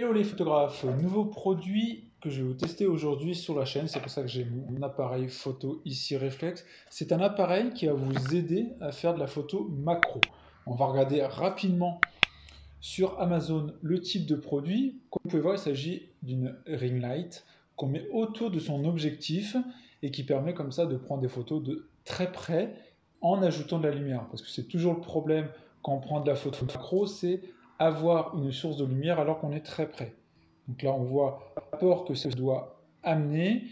Hello les photographes, nouveau produit que je vais vous tester aujourd'hui sur la chaîne, c'est pour ça que j'ai mon appareil photo ici Reflex. C'est un appareil qui va vous aider à faire de la photo macro. On va regarder rapidement sur Amazon le type de produit. Comme vous pouvez voir, il s'agit d'une ring light qu'on met autour de son objectif et qui permet comme ça de prendre des photos de très près en ajoutant de la lumière. Parce que c'est toujours le problème quand on prend de la photo macro, c'est avoir une source de lumière alors qu'on est très près. Donc là, on voit l'apport que ça doit amener.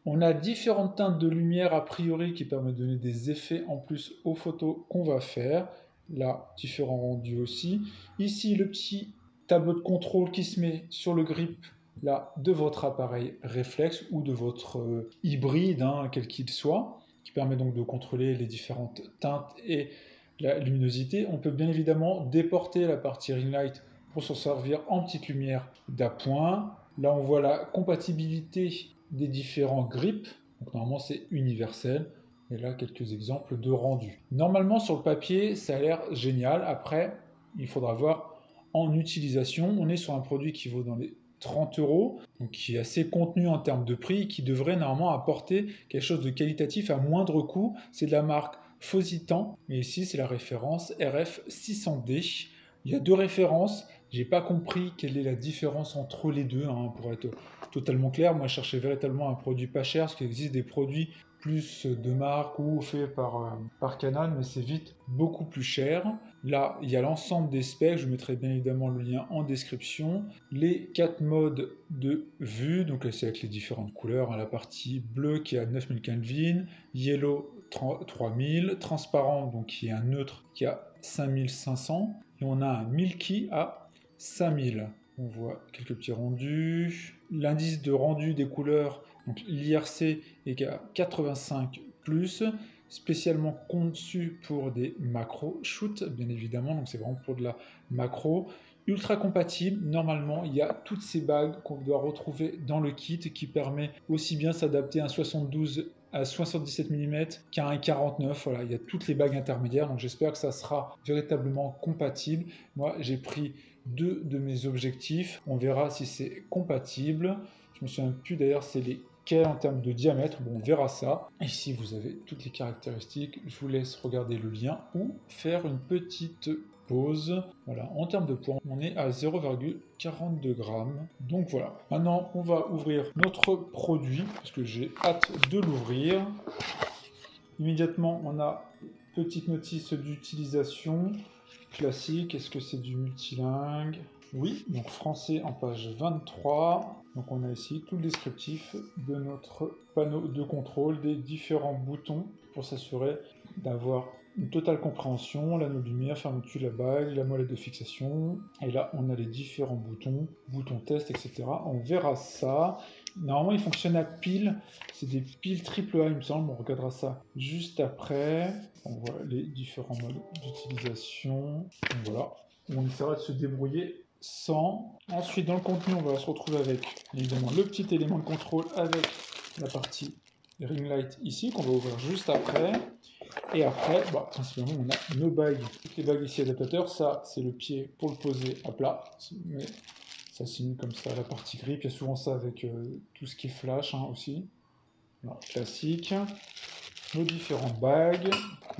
On a différentes teintes de lumière a priori qui permettent de donner des effets en plus aux photos qu'on va faire. Là, différents rendus aussi. Ici, le petit tableau de contrôle qui se met sur le grip là, de votre appareil réflexe ou de votre hybride, quel qu'il soit, qui permet donc de contrôler les différentes teintes et la luminosité. On peut bien évidemment déporter la partie ring light pour s'en servir en petite lumière d'appoint. Là, on voit la compatibilité des différents grips. Donc, normalement, c'est universel. Et là, quelques exemples de rendu. Normalement, sur le papier, ça a l'air génial. Après, il faudra voir en utilisation. On est sur un produit qui vaut dans les 30 euros, donc qui est assez contenu en termes de prix, qui devrait normalement apporter quelque chose de qualitatif à moindre coût. C'est de la marque Fositan, et ici c'est la référence RF600D. Il y a deux références, j'ai pas compris quelle est la différence entre les deux, pour être totalement clair. Moi je cherchais véritablement un produit pas cher, parce qu'il existe des produits plus de marque ou faits par Canon, mais c'est vite beaucoup plus cher. Là, il y a l'ensemble des specs, je mettrai bien évidemment le lien en description. Les 4 modes de vue, donc là c'est avec les différentes couleurs, la partie bleue qui est à 9000 Kelvin, yellow 3000, transparent donc qui est un neutre qui a 5500, et on a un milky à 5000. On voit quelques petits rendus. L'indice de rendu des couleurs, donc l'IRC, est à 85+, spécialement conçu pour des macro shoots, bien évidemment, donc c'est vraiment pour de la macro. Ultra compatible, normalement, il y a toutes ces bagues qu'on doit retrouver dans le kit qui permet aussi bien s'adapter à un 72 à 77 mm qu'à un 49. Voilà, il y a toutes les bagues intermédiaires, donc j'espère que ça sera véritablement compatible. Moi, j'ai pris deux de mes objectifs. On verra si c'est compatible. Je me souviens plus d'ailleurs, c'est lesquels en termes de diamètre. Bon, on verra ça. Ici, vous avez toutes les caractéristiques. Je vous laisse regarder le lien ou faire une petite pause. Voilà, en termes de poids, on est à 0,42 grammes. Donc voilà. Maintenant, on va ouvrir notre produit parce que j'ai hâte de l'ouvrir. Immédiatement, on a petite notice d'utilisation classique. Est-ce que c'est du multilingue? Oui, donc français en page 23. Donc on a ici tout le descriptif de notre panneau de contrôle des différents boutons pour s'assurer d'avoir une totale compréhension, l'anneau de lumière, fermeture de la bague, la molette de fixation. Et là, on a les différents boutons, boutons test, etc. On verra ça. Normalement, il fonctionne à pile. C'est des piles AAA, il me semble. On regardera ça juste après. On voit les différents modes d'utilisation. Donc voilà. On essaiera de se débrouiller sans. Ensuite, dans le contenu, on va se retrouver avec évidemment le petit élément de contrôle avec la partie ring light ici qu'on va ouvrir juste après. Et après, principalement, on a nos bagues. Toutes les bagues ici adaptateurs, ça c'est le pied pour le poser à plat. Mais ça signe comme ça la partie grip. Il y a souvent ça avec tout ce qui est flash aussi. Alors, classique. Nos différentes bagues.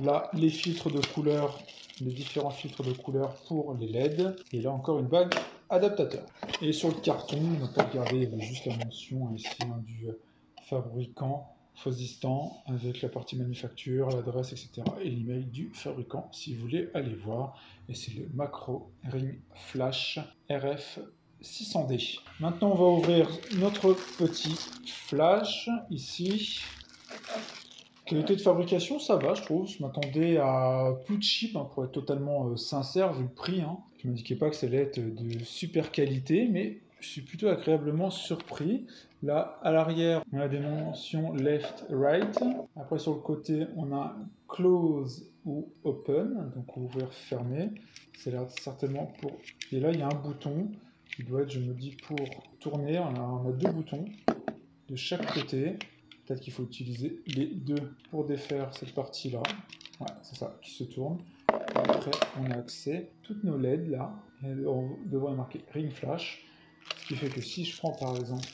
Là, les filtres de couleurs, les différents filtres de couleurs pour les LED. Et là encore une bague adaptateur. Et sur le carton, on peut regarder, il y avait juste la mention ici du fabricant Fosistan avec la partie manufacture, l'adresse, etc. et l'email du fabricant si vous voulez aller voir. Et c'est le Macro Ring Flash RF 600D. Maintenant, on va ouvrir notre petit flash ici. Qualité de fabrication, ça va, je trouve. Je m'attendais à plus cheap, pour être totalement sincère, vu le prix. Je ne m'indiquais pas que ça allait être de super qualité, mais je suis plutôt agréablement surpris. Là, à l'arrière, on a des mentions left, right. Après, sur le côté, on a close ou open, donc ouvrir, fermer. C'est là certainement pour... Et là, il y a un bouton qui doit être, je me dis, pour tourner. On a deux boutons de chaque côté. Peut-être qu'il faut utiliser les deux pour défaire cette partie-là. Ouais, c'est ça, qui se tourne. Et après, on a accès à toutes nos LED là. Et on devrait marquer Ring Flash. Ce qui fait que si je prends par exemple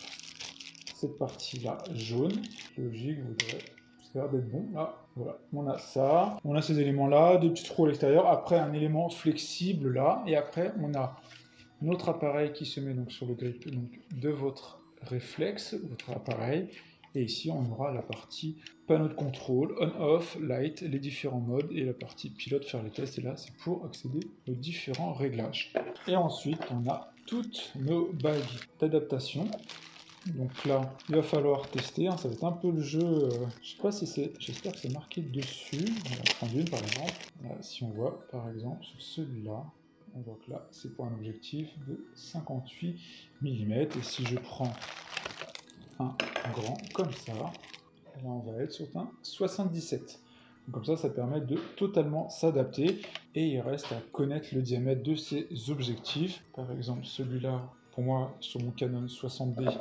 cette partie-là jaune, logique voudrait, ça a l'air d'être bon, là, voilà, on a ça, on a ces éléments-là, deux petits trous à l'extérieur, après un élément flexible là, et après on a notre appareil qui se met donc sur le grip donc, de votre réflexe, votre appareil, et ici on aura la partie panneau de contrôle, on-off, light, les différents modes, et la partie pilote, faire les tests, et là c'est pour accéder aux différents réglages. Et ensuite on a toutes nos bagues d'adaptation. Donc là, il va falloir tester, hein, ça va être un peu le jeu, je sais pas si c'est, j'espère que c'est marqué dessus, on va prendre une par exemple, là, si on voit par exemple sur celui-là, on voit que là c'est pour un objectif de 58 mm, et si je prends un grand comme ça, là on va être sur un 77. Donc comme ça permet de totalement s'adapter, et il reste à connaître le diamètre de ces objectifs. Par exemple celui-là, pour moi sur mon Canon 60D,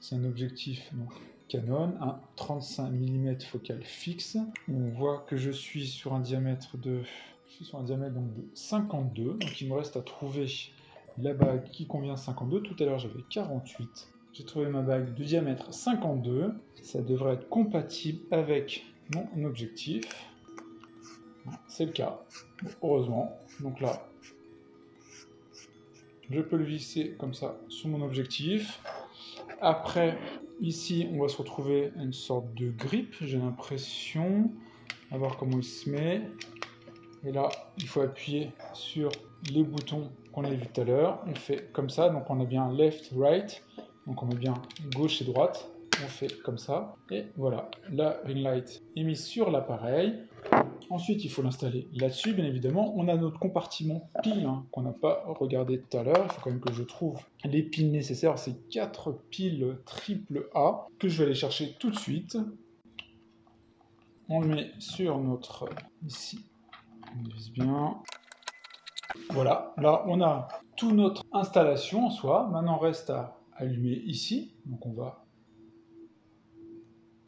c'est un objectif donc, Canon, un 35 mm focale fixe. On voit que je suis sur un diamètre de, donc, de 52, donc il me reste à trouver la bague qui convient à 52. Tout à l'heure j'avais 48. J'ai trouvé ma bague de diamètre 52. Ça devrait être compatible avec mon objectif. C'est le cas, heureusement. Donc là, je peux le visser comme ça sur mon objectif. Après, ici, on va se retrouver à une sorte de grip, j'ai l'impression. On va voir comment il se met. Et là, il faut appuyer sur les boutons qu'on a vus tout à l'heure. On fait comme ça, donc on a bien left, right. Donc on met bien gauche et droite. On fait comme ça. Et voilà, la ring light est mise sur l'appareil. Ensuite, il faut l'installer là-dessus, bien évidemment. On a notre compartiment pile hein, qu'on n'a pas regardé tout à l'heure. Il faut quand même que je trouve les piles nécessaires. C'est 4 piles triple A que je vais aller chercher tout de suite. On le met sur notre... ici, on divise bien. Voilà, là on a toute notre installation en soi. Maintenant, reste à allumer ici. Donc on va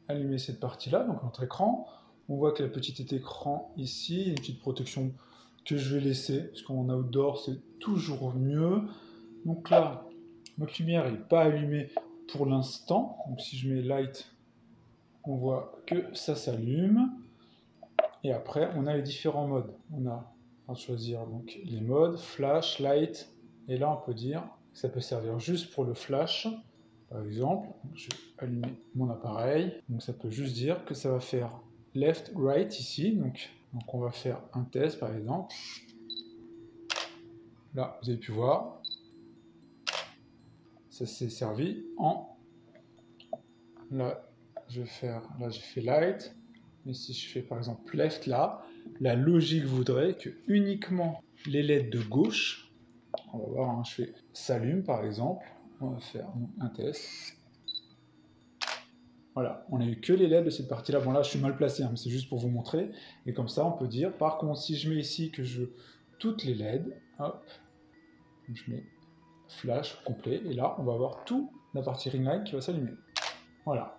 allumer cette partie-là, donc notre écran. On voit que la petite écran ici, une petite protection que je vais laisser, parce qu'en outdoor c'est toujours mieux. Donc là, notre lumière n'est pas allumée pour l'instant. Donc si je mets light, on voit que ça s'allume. Et après, on a les différents modes. On a à choisir donc les modes, flash, light. Et là, on peut dire que ça peut servir juste pour le flash. Par exemple, je vais allumer mon appareil. Donc ça peut juste dire que ça va faire left, right ici. Donc on va faire un test par exemple. Là, vous avez pu voir, ça s'est servi en... Là, je vais faire... Là, j'ai fait light. Mais si je fais par exemple left là, la logique voudrait que uniquement les LED de gauche, on va voir, hein, je fais s'allume par exemple. On va faire un test. Voilà, on n'a eu que les LED de cette partie-là. Bon là, je suis mal placé, hein, mais c'est juste pour vous montrer. Et comme ça, on peut dire, par contre, si je mets ici que je veux toutes les LED, hop, je mets flash complet, et là, on va avoir toute la partie ring light qui va s'allumer. Voilà,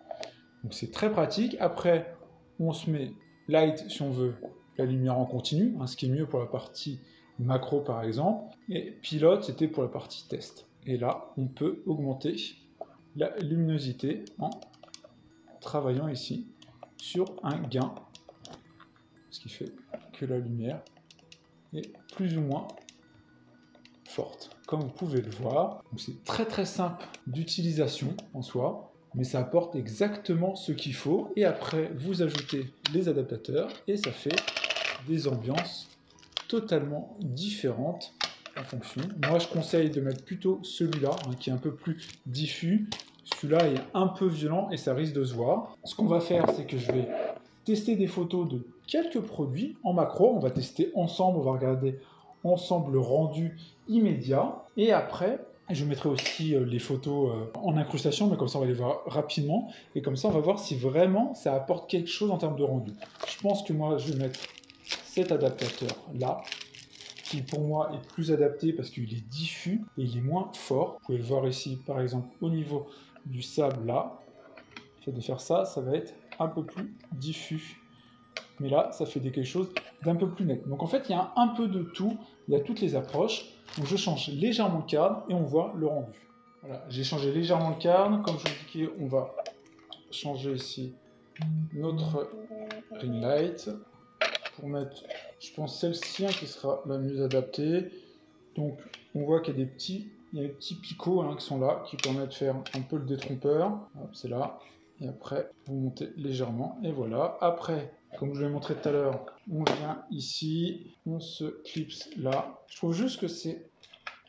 donc c'est très pratique. Après, on se met light si on veut la lumière en continu, hein, ce qui est mieux pour la partie macro par exemple, et pilote, c'était pour la partie test. Et là, on peut augmenter la luminosité en travaillant ici sur un gain, ce qui fait que la lumière est plus ou moins forte, comme vous pouvez le voir. C'est très très simple d'utilisation en soi, mais ça apporte exactement ce qu'il faut, et après vous ajoutez les adaptateurs et ça fait des ambiances totalement différentes en fonction. Moi je conseille de mettre plutôt celui-là, hein, qui est un peu plus diffus. Celui-là est un peu violent et ça risque de se voir. Ce qu'on va faire, c'est que je vais tester des photos de quelques produits en macro. On va tester ensemble, on va regarder ensemble le rendu immédiat. Et après, je mettrai aussi les photos en incrustation, mais comme ça on va les voir rapidement. Et comme ça on va voir si vraiment ça apporte quelque chose en termes de rendu. Je pense que moi je vais mettre cet adaptateur là, qui pour moi est plus adapté parce qu'il est diffus et il est moins fort. Vous pouvez le voir ici par exemple au niveau du sable là. Le fait de faire ça, ça va être un peu plus diffus. Mais là, ça fait quelque chose d'un peu plus net. Donc en fait, il y a un peu de tout, il y a toutes les approches. Donc je change légèrement le cadre et on voit le rendu. Voilà, j'ai changé légèrement le cadre. Comme je vous disais, on va changer ici notre ring light pour mettre, je pense, celle-ci qui sera la mieux adaptée. Donc, on voit qu'il y a des petits picots qui sont là, qui permettent de faire un peu le détrompeur. C'est là. Et après, vous montez légèrement. Et voilà. Après, comme je vous l'ai montré tout à l'heure, on vient ici, on se clipse là. Je trouve juste que c'est...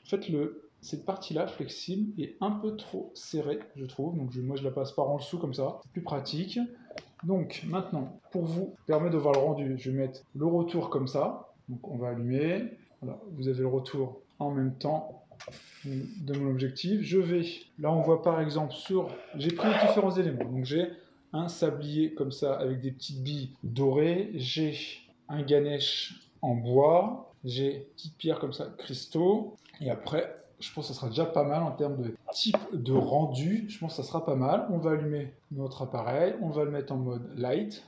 En fait, cette partie-là, flexible, est un peu trop serrée, je trouve. Donc, moi, je la passe par en dessous comme ça. C'est plus pratique. Donc, maintenant, pour vous permettre de voir le rendu, je vais mettre le retour comme ça. Donc, on va allumer. Voilà, vous avez le retour en même temps de mon objectif. Là on voit par exemple j'ai pris différents éléments. Donc j'ai un sablier comme ça avec des petites billes dorées. J'ai un ganesh en bois. J'ai une petite pierre comme ça, cristaux. Et après, je pense que ça sera déjà pas mal en termes de type de rendu. Je pense que ça sera pas mal. On va allumer notre appareil. On va le mettre en mode light.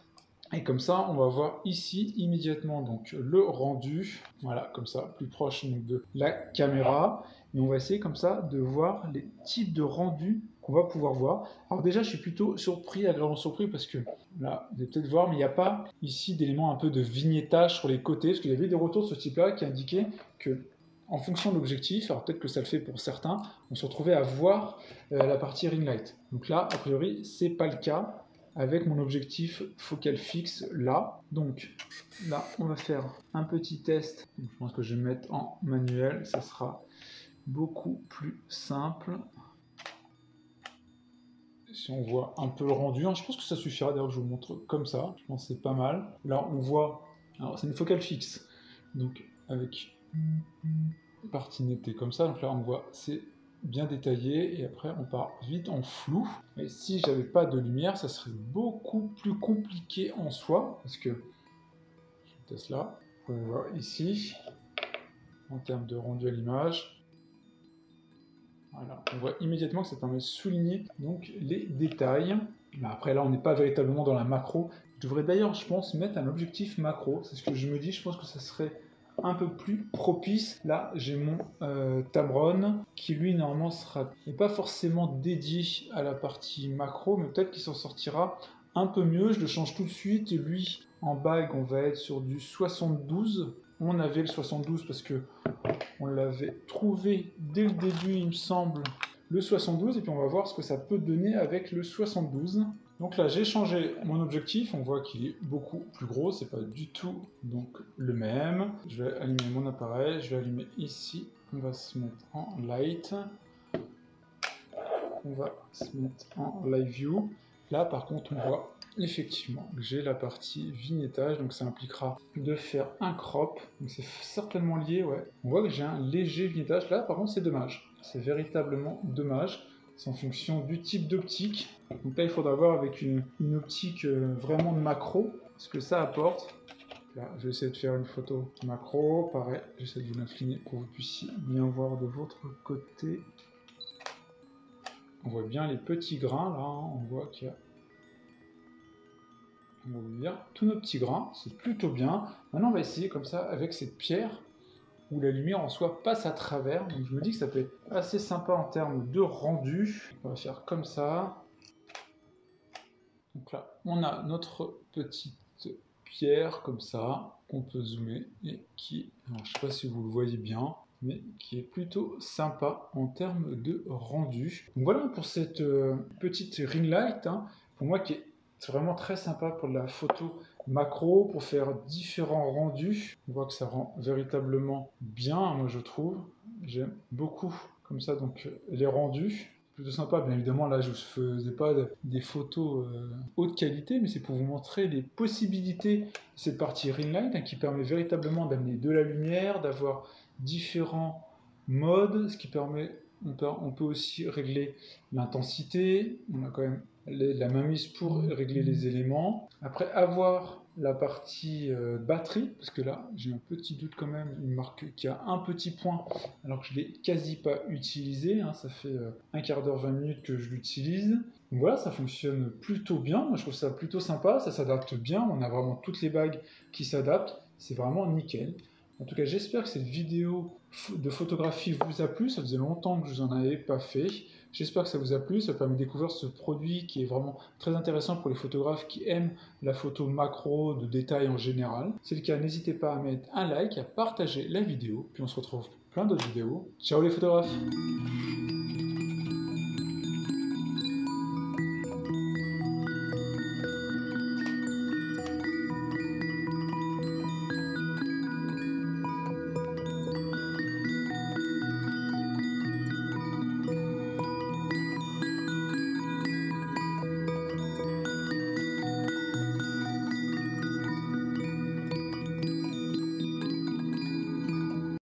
Et comme ça, on va voir ici immédiatement donc le rendu, voilà, comme ça, plus proche donc, de la caméra. Et on va essayer comme ça de voir les types de rendus qu'on va pouvoir voir. Alors déjà, je suis plutôt surpris, agréablement surpris, parce que là, vous allez peut-être voir, mais il n'y a pas ici d'éléments un peu de vignettage sur les côtés, parce qu'il y avait des retours de ce type-là qui indiquaient que, en fonction de l'objectif, alors peut-être que ça le fait pour certains, on se retrouvait à voir la partie ring light. Donc là, a priori, c'est pas le cas avec mon objectif focal fixe là. Donc là, on va faire un petit test. Donc, je pense que je vais mettre en manuel, ça sera beaucoup plus simple. Si on voit un peu le rendu, je pense que ça suffira. D'ailleurs, je vous montre comme ça. Je pense que c'est pas mal. Là, on voit. Alors, c'est une focale fixe. Donc, avec une partie nettée comme ça. Donc là, on voit, c'est bien détaillé et après on part vite en flou. Et si j'avais pas de lumière, ça serait beaucoup plus compliqué en soi parce que je teste là, vous pouvez voir ici en termes de rendu à l'image. Voilà, on voit immédiatement que ça permet de souligner donc les détails. Mais après là, on n'est pas véritablement dans la macro. Je devrais d'ailleurs, je pense, mettre un objectif macro. C'est ce que je me dis. Je pense que ça serait un peu plus propice. Là, j'ai mon Tamron qui lui normalement n'est pas forcément dédié à la partie macro, mais peut-être qu'il s'en sortira un peu mieux. Je le change tout de suite. Lui, en bague, on va être sur du 72. On avait le 72 parce que on l'avait trouvé dès le début, il me semble, le 72, et puis on va voir ce que ça peut donner avec le 72. Donc là, j'ai changé mon objectif, on voit qu'il est beaucoup plus gros, c'est pas du tout donc le même. Je vais allumer mon appareil, je vais allumer ici, on va se mettre en light. On va se mettre en live view. Là, par contre, on voit effectivement que j'ai la partie vignettage, donc ça impliquera de faire un crop, donc c'est certainement lié, ouais. On voit que j'ai un léger vignettage, là par contre c'est dommage, c'est véritablement dommage, c'est en fonction du type d'optique, donc là il faudra voir avec une optique vraiment de macro, ce que ça apporte. Là, je vais essayer de faire une photo macro, pareil, j'essaie de vous l'incliner pour que vous puissiez bien voir de votre côté. On voit bien les petits grains là, on voit qu'il y a... On va vous dire, tous nos petits grains, c'est plutôt bien. Maintenant, on va essayer comme ça avec cette pierre où la lumière en soi passe à travers. Donc je me dis que ça peut être assez sympa en termes de rendu. On va faire comme ça. Donc là, on a notre petite pierre comme ça, qu'on peut zoomer et qui, alors, je ne sais pas si vous le voyez bien, mais qui est plutôt sympa en termes de rendu. Donc voilà pour cette petite ring light, pour moi qui est vraiment très sympa pour la photo macro, pour faire différents rendus. On voit que ça rend véritablement bien, moi je trouve. J'aime beaucoup comme ça donc les rendus. Plutôt sympa, bien évidemment là je ne faisais pas des photos haute qualité, mais c'est pour vous montrer les possibilités de cette partie ring light qui permet véritablement d'amener de la lumière, d'avoir différents modes, ce qui permet, on peut aussi régler l'intensité, on a quand même la mainmise pour régler les éléments. Après avoir la partie batterie, parce que là j'ai un petit doute quand même, il marque qu'il y a un petit point alors que je ne l'ai quasi pas utilisé, ça fait un quart d'heure, 20 minutes que je l'utilise. Donc voilà, ça fonctionne plutôt bien, moi je trouve ça plutôt sympa, ça s'adapte bien, on a vraiment toutes les bagues qui s'adaptent, c'est vraiment nickel. En tout cas, j'espère que cette vidéo de photographie vous a plu. Ça faisait longtemps que je vous en avais pas fait. J'espère que ça vous a plu. Ça permet de découvrir ce produit qui est vraiment très intéressant pour les photographes qui aiment la photo macro, de détail en général. Si c'est le cas, n'hésitez pas à mettre un like, à partager la vidéo. Puis on se retrouve pour plein d'autres vidéos. Ciao les photographes!